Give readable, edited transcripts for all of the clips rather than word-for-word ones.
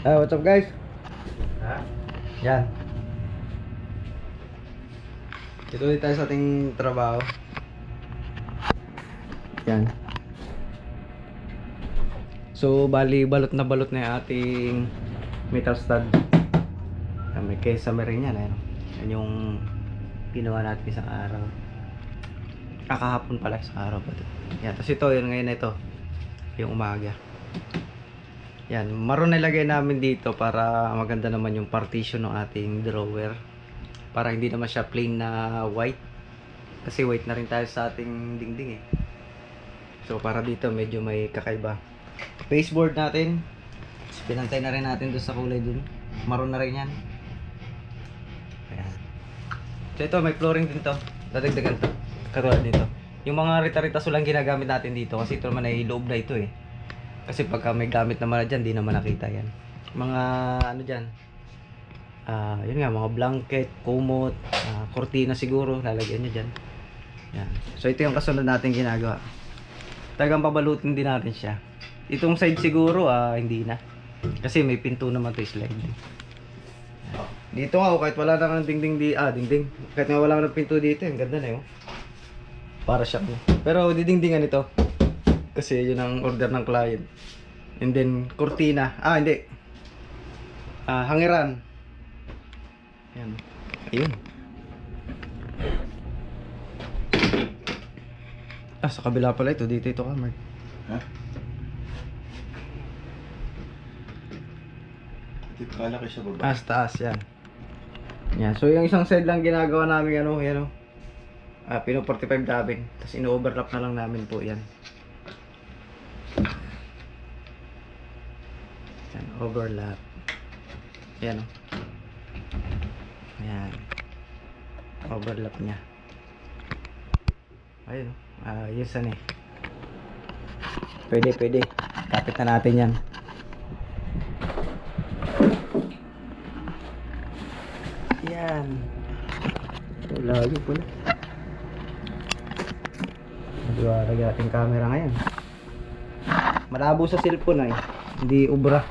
What's up guys? Ha? Yan. Ito ulit tayo sa ating trabaho. Yan. So, bali balot na yung ating metal stud. May kesame rin yan. Yan yung ginawa natin isang araw. Kahapon pala, isang araw pa ito. Yan. Tapos ito, yun ngayon na ito. Yung umaga. Yan, maroon nilagay namin dito para maganda naman yung partition ng ating drawer. Para hindi naman siya plain na white. Kasi white na rin tayo sa ating dingding eh. So para dito medyo may kakaiba. Baseboard natin. Pinantay na rin natin doon sa kulay dun. Maroon na rin yan. Ayan. So ito may flooring din to. Dadagdagan to. Katulad dito. Yung mga rita-ritaso lang ginagamit natin dito. Kasi ito naman ay loob na ito eh. Kasi pagka may gamit naman na dyan, di naman nakita yan. Mga ano dyan, yun nga, mga blanket, kumot, kortina siguro, lalagyan nyo dyan. Yan. So ito yung kasunod natin ginagawa. Talagang pabalutin din natin siya. Itong side siguro, hindi na. Kasi may pinto naman to slide. Yan. Dito nga, kahit wala na ng dingding, dingding. Kahit nga wala na ng pinto dito, yung ganda na yun. Para siya. Pero didingdingan ito. Kasi yun ang order ng client. And then cortina. Hindi. Hangiran. Yan. Ayun. Sa kabila pala ito. Dito ito kamar. Ha? Ito kalaki sa baba. Sa taas yan. Yan. So yung isang side lang ginagawa namin yan. Pino 45 dabin. Tapos ino-overlap na lang namin po yan. Yan, overlap. Yan o. Yan. Overlap niya. Ayun o. Yes ano eh. Pwede. Kapit na natin yan. Yan. Lagi po na. Naliwarag ating camera ngayon. Malabo sa cellphone ay. Hindi ubra.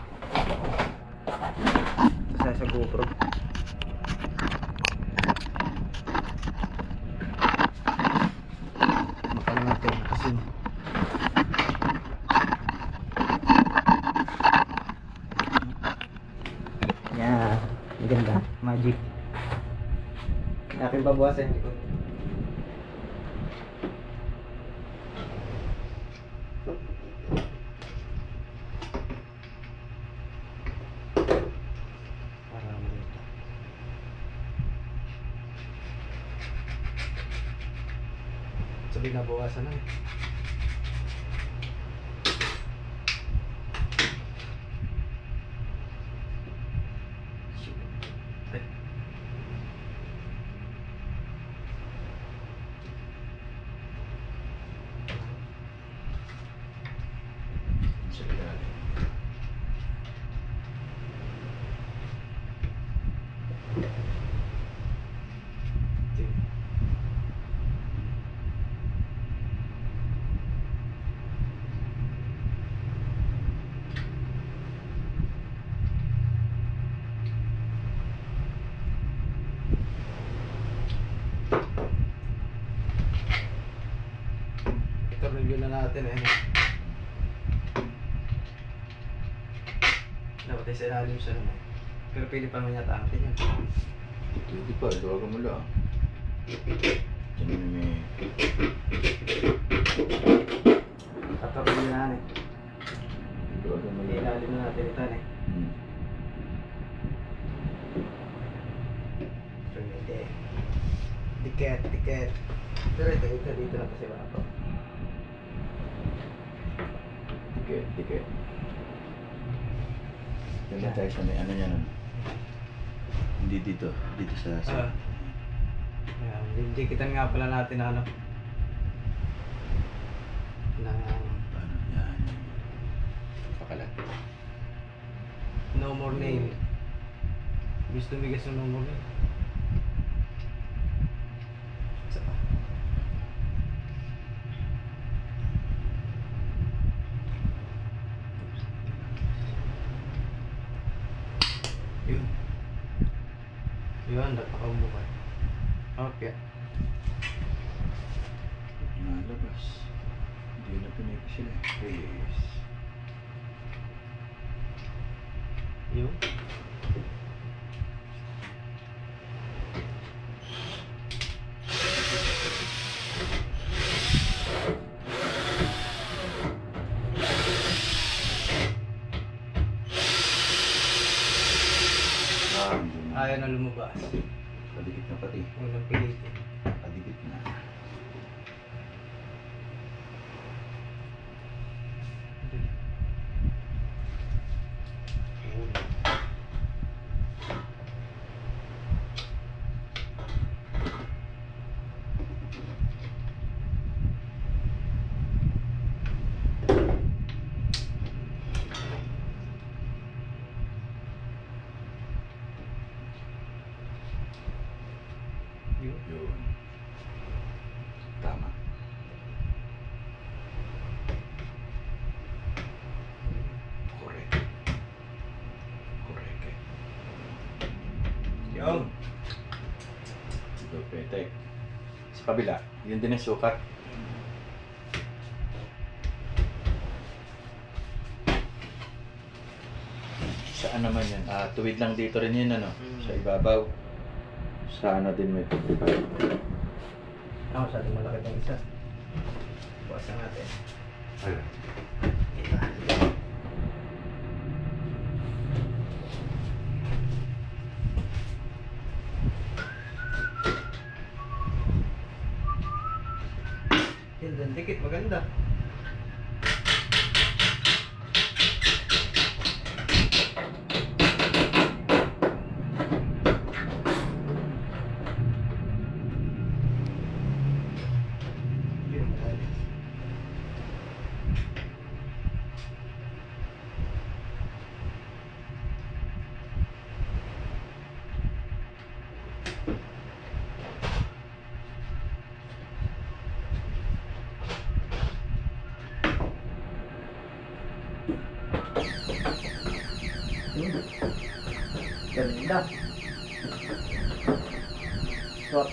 Sa GoPro. Makala natin kasi yan. Maganda. Magic. Akin babawasan ito. So binabawasan na. Review na natin dapat ay sa ilalim siya naman. Pero pili pa naman yata natin yan. Hindi pa, duwagan mo lang. Diyan na may... Tatarapin na natin. Duwagan mo lang. Ilalim na natin ito Pwede. Dikit. Pero ito dito na kasi baka. Dikit. Diyan na tayo sa may ano niya nun. Hindi dito sa... Ayan, dikitan nga pala natin na Paano yan? Pakalat. no more nail. Gusto migas ng no more nail. Isa pa. Yun, napakabukan. Okay. Nalabas. Hindi na pinito sila. Release. Yun. Hindi na. Ayaw na lumabas. Padikit na pati. Unang pilitin. Padikit na. Yun. Yun. Tama. Correct. Correct eh. Yun. Ito, petek. Sa kabila, yun din ang sukat. Saan naman yan? Tuwid lang dito rin yun, ano? Sa ibabaw. Sa ano din may pagkakal. Ako, sa ating malaki ng isa. Buwasan natin. Ayun. Yun, dan dikit, maganda. Yun, alis. Yun. Ganda. Swap.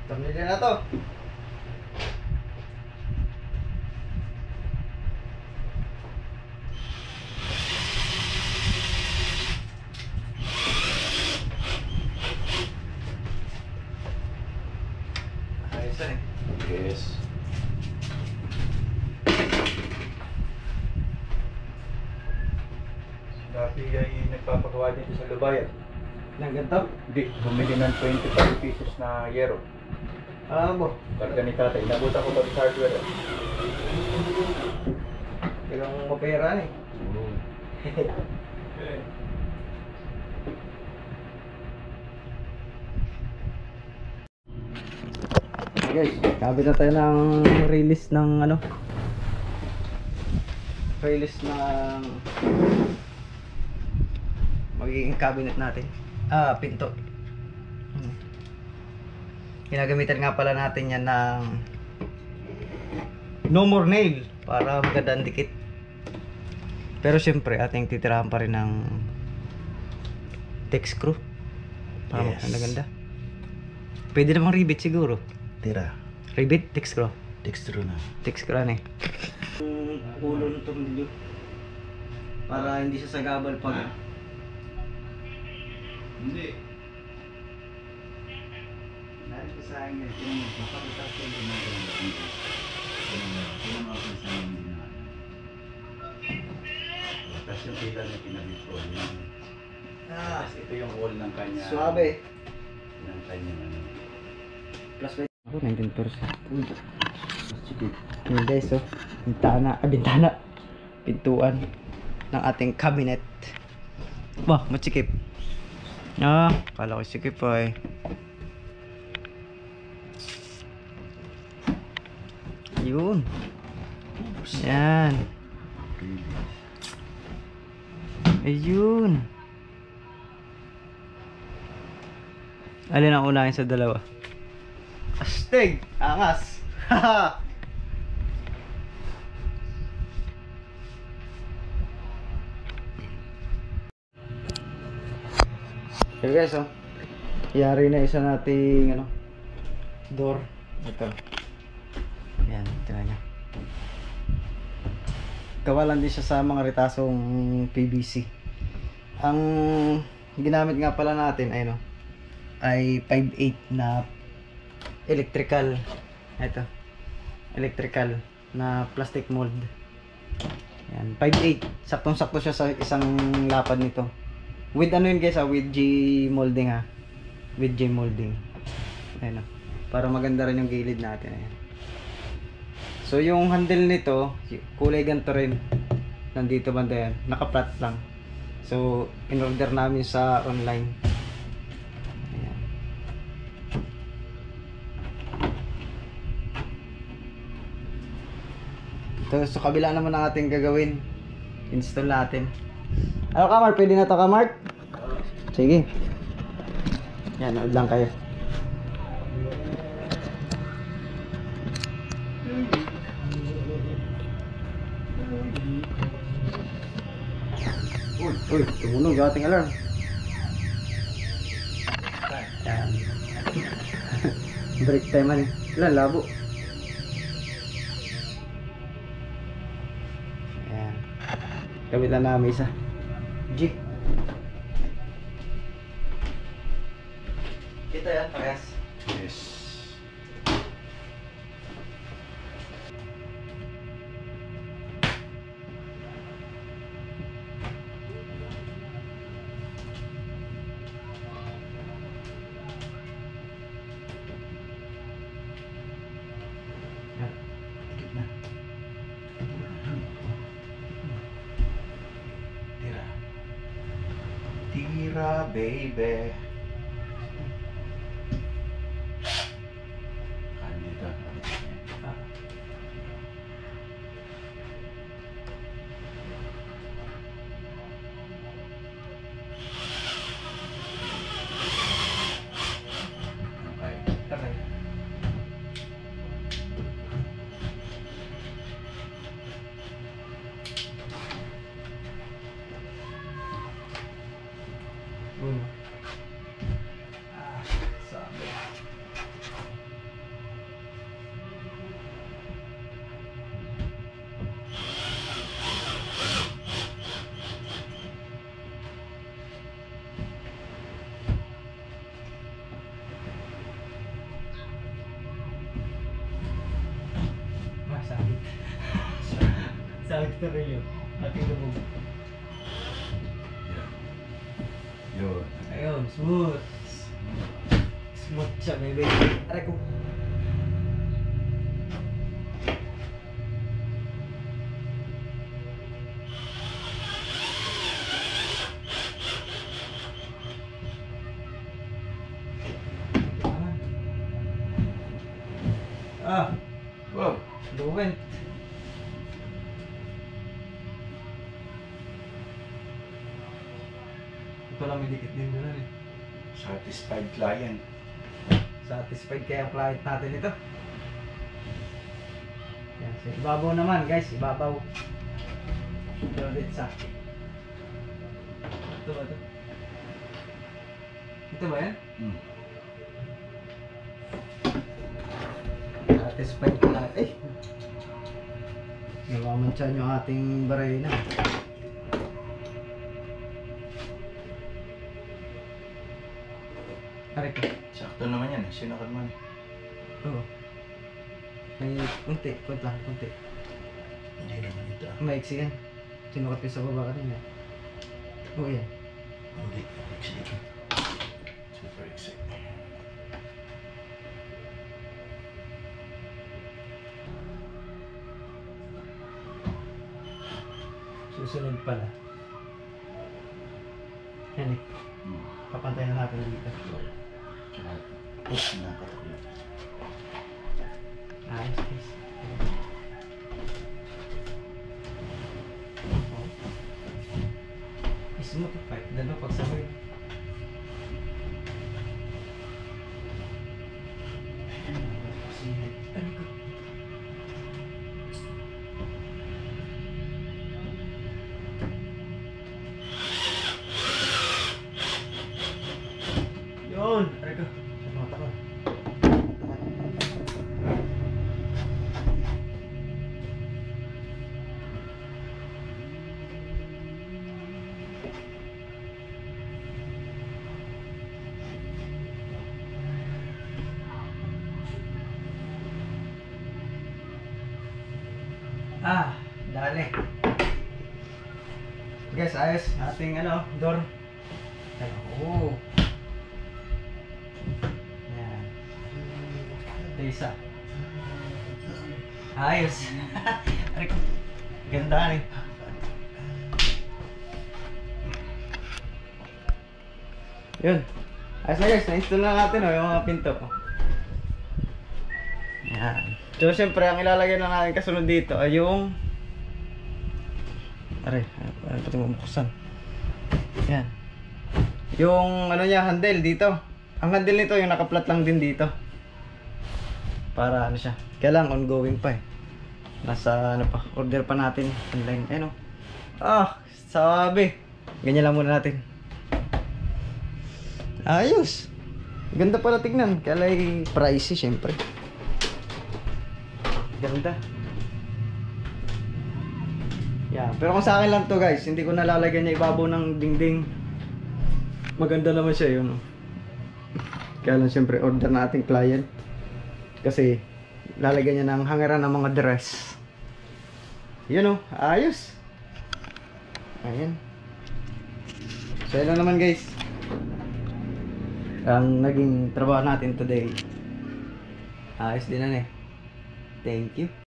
Thumbnail na to. Ayos na eh. Yes. Dati ay nagpapagawa dito sa Lubayan. Nang ganito? Hindi, bumili ng 25 pieces na yero. Mo. Karga ni tatay. Nabutan ko pa sa hardware. Kailang mapera eh. Guys, kabit na tayo ng release ng ano, release ng magiging cabinet natin, pinto. Ginagamitan nga pala natin yan ng no more nail para maganda ang dikit, pero syempre ating titirahan pa rin ng text screw para Yes. maganda. Pwede namang rivet siguro. Tira. Rivet, text screw. Texture na. Text screw na eh. Ulo ng tornilyo para hindi siya sagabal pag Hindi. Dahil ko sa akin ito mo, mapagkakasya ko yung ginagawa dito. Kung mga sa amin ginagawa. Tapos yung pila na kinabit ko, yun. Tapos ito yung wall ng kanya. suabe. Ng kanya, ano. Plus ako 19%. Sige. Yun guys, so bintana, pintuan ng ating cabinet. Wah, matsikip. Kala ko sikip ay. Yun. Yan. Ayun. Alin ang unahin sa dalawa? Astig! Angas! Okay guys, oh. Yari na isa nating ano, door. Ito. Yan, tingnan nyo. Gawa lang din siya sa mga ritasong PVC. Ang ginamit nga pala natin ay no, ay 5/8 na electrical. Ito. Electrical na plastic mold. Yan, 5/8. Saktong-sakto siya sa isang lapad nito. With ano yun guys, with G molding ha. With J molding. Ayan o. Para maganda rin yung gilid natin. Ayan. So yung handle nito, kulay ganito rin. Nandito banda yan. Naka-flat lang. So in-order namin sa online. Ayan. Ito, so kabila naman ang ating gagawin. Install natin. Ano ka Mark? Pwede na to ka Mark? Sige. Yan, nood lang kayo. Uy, tumunog yung ating alarm. Yan. Break time man eh. Ilan, labo. Ayan. Kabila namin isa. G. Kita yan, parehas. Yes. Tira, baby. Kandida. Okay. Okay. Sabi. Masakit. Sakit na rin yun. Ating lubog. Yun. Ayun, smooth. Smooth siya, baby. Aray ko. Ah, Wow. luwent. Ito lang may dikit din doon eh. Satisfied client. Satisfied kaya ang client natin ito. Yan, so ibabaw naman guys, ibabaw. Ito ulit sa. Ito ba ito? Ito ba yan? Hmm. Satisfied ka lang. Eh! Nawamansyan yung ating barena. Aray ko. Sakto naman yan. Sinakad man. Oo. May kunti, kunti. Hindi naman ito. Maiksi yan. Sinukat ko sa baba kanina. Oo yan. Hindi. Exit. Super exit. Susunod pala. Yan eh. Papantayan na natin dito. Nakatakulog. Ayos, guys. Smooth fight. Dalawa pagsabay. Dali. Guys, ayos. Ating door. Oh. Yan. Ito isa. Ayos. Aray ko. Ganda eh. Yun. Ayos na guys, na-install na natin yung mga pinto. Yan. So syempre, ang ilalagay na natin kasunod dito ay yung aray, pati mabuksan. Yan. Yung niya, handle dito. Ang handle nito yung nakaplat lang din dito. Para siya. Kaya lang ongoing pa eh. Nasa order pa natin online. Sabi. Ganyan lang muna natin. Ayos. Ganda pala tignan. Kaya lang pricey syempre. Ganda. Yeah, pero kung sa akin lang to guys, hindi ko nalalagyan niya ibabaw ng dingding. Maganda naman siya yun. Kaya lang syempre order na ating client. Kasi lalagyan niya ng hangeran ng mga dress. Yun ayos. Ayan. So yun lang naman guys. Ang naging trabaho natin today. Ayos din na eh. Thank you.